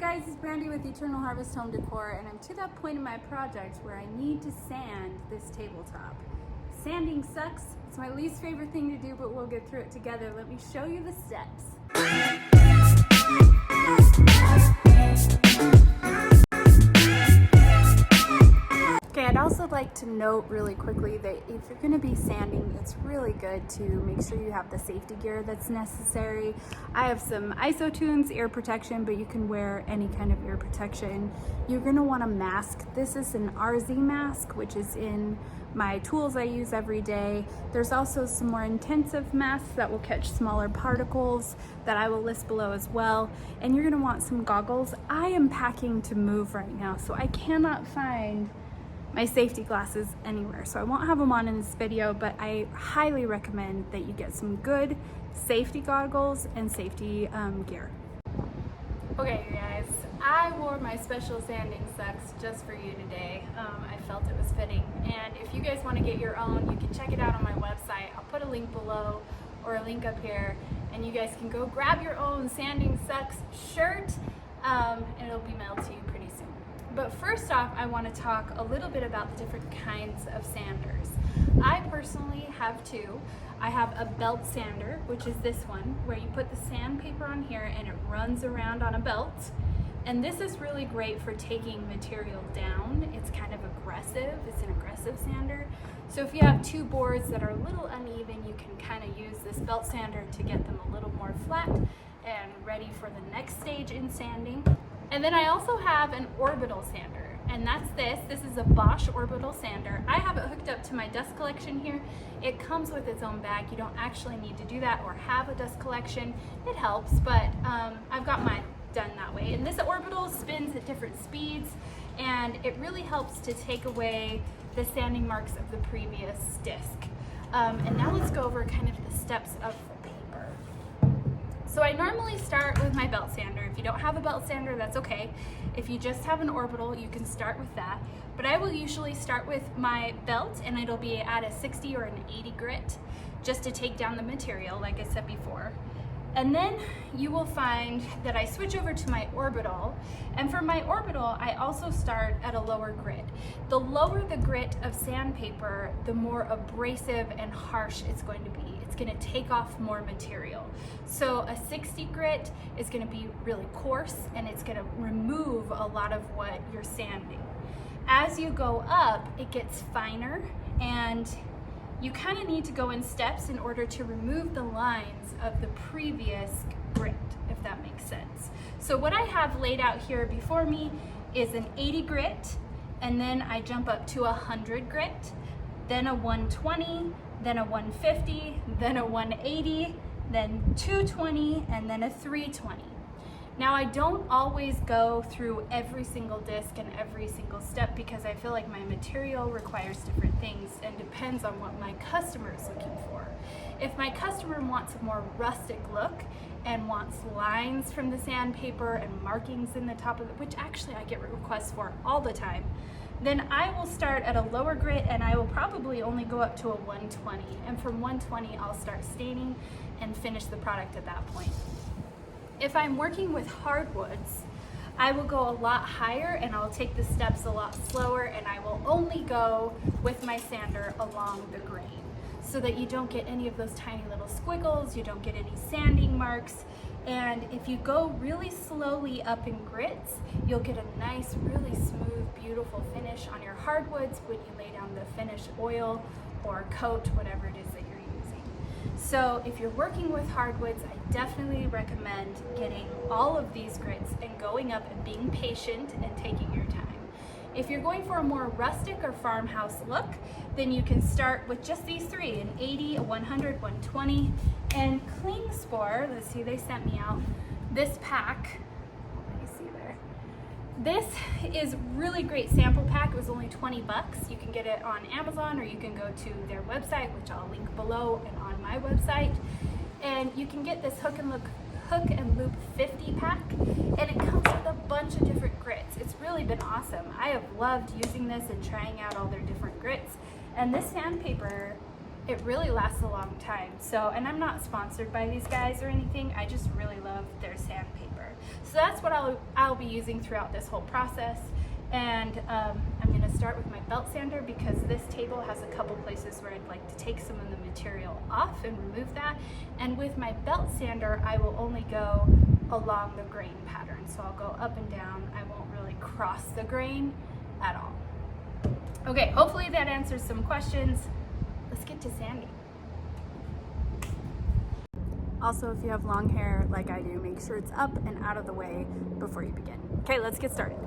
guys, it's Brandy with Eternal Harvest Home Decor, and I'm to that point in my project where I need to sand this tabletop. Sanding sucks. It's my least favorite thing to do, but we'll get through it together. Let me show you the steps. Okay, I'd also like to note really quickly that if you're going to be sanding, it's really good to make sure you have the safety gear that's necessary. I have some ISO-tunes ear protection, but you can wear any kind of ear protection. You're going to want a mask. This is an RZ mask, which is in my tools I use every day. There's also some more intensive masks that will catch smaller particles that I will list below as well. And you're going to want some goggles. I am packing to move right now, so I cannot find my safety glasses anywhere, so I won't have them on in this video, but I highly recommend that you get some good safety goggles and safety gear. Okay, you guys, I wore my special sanding socks just for you today. I felt it was fitting, and if you guys want to get your own, you can check it out on my website. I'll put a link below or a link up here, and you guys can go grab your own sanding socks shirt, and it'll be mailed to you pretty soon. But first off, I want to talk a little bit about the different kinds of sanders. I personally have two. I have a belt sander, which is this one, where you put the sandpaper on here and it runs around on a belt. And this is really great for taking material down. It's kind of aggressive. It's an aggressive sander. So if you have two boards that are a little uneven, you can kind of use this belt sander to get them a little more flat and ready for the next stage in sanding. And then I also have an Orbital Sander, and that's this. This is a Bosch Orbital Sander. I have it hooked up to my dust collection here. It comes with its own bag. You don't actually need to do that or have a dust collection. It helps, but I've got mine done that way. And this Orbital spins at different speeds, and it really helps to take away the sanding marks of the previous disc. And now let's go over kind of the steps of the paper. So I normally start with my belt sander. If you don't have a belt sander, that's okay. If you just have an Orbital, you can start with that. But I will usually start with my belt, and it'll be at a 60 or an 80 grit, just to take down the material, like I said before. And then you will find that I switch over to my Orbital, and for my Orbital, I also start at a lower grit. The lower the grit of sandpaper, the more abrasive and harsh it's going to be. It's going to take off more material. So a 60 grit is going to be really coarse, and it's going to remove a lot of what you're sanding. As you go up, it gets finer, and you kind of need to go in steps in order to remove the lines of the previous grit, if that makes sense. So what I have laid out here before me is an 80 grit, and then I jump up to a 100 grit, then a 120, then a 150, then a 180, then 220, and then a 320. Now I don't always go through every single disc and every single step because I feel like my material requires different things and depends on what my customer is looking for. If my customer wants a more rustic look and wants lines from the sandpaper and markings in the top of it, which actually I get requests for all the time, then I will start at a lower grit, and I will probably only go up to a 120. And from 120, I'll start staining and finish the product at that point. If I'm working with hardwoods, I will go a lot higher, and I'll take the steps a lot slower, and I will only go with my sander along the grain so that you don't get any of those tiny little squiggles, you don't get any sanding marks. And if you go really slowly up in grits, you'll get a nice, really smooth, beautiful finish on your hardwoods when you lay down the finished oil or coat, whatever it is that you're using. So if you're working with hardwoods, I definitely recommend getting all of these grits and going up and being patient and taking your time. If you're going for a more rustic or farmhouse look, then you can start with just these three, an 80, a 100, 120, and Klingspor. Let's see, they sent me out this pack. Let me see there. This is really great sample pack. It was only 20 bucks. You can get it on Amazon, or you can go to their website, which I'll link below and on my website. And you can get this hook and loop 50 pack, and it comes with a bunch of different grits. It's really been awesome. I have loved using this and trying out all their different grits. And this sandpaper, it really lasts a long time. So, and I'm not sponsored by these guys or anything. I just really love their sandpaper. So that's what I'll be using throughout this whole process. And I'm going to start with my belt sander because this table has a couple places where I'd like to take some of the material off and remove that. And with my belt sander, I will only go along the grain pattern. So I'll go up and down. I won't really cross the grain at all. Okay, hopefully that answers some questions. Let's get to sanding. Also, if you have long hair like I do, make sure it's up and out of the way before you begin. Okay, let's get started.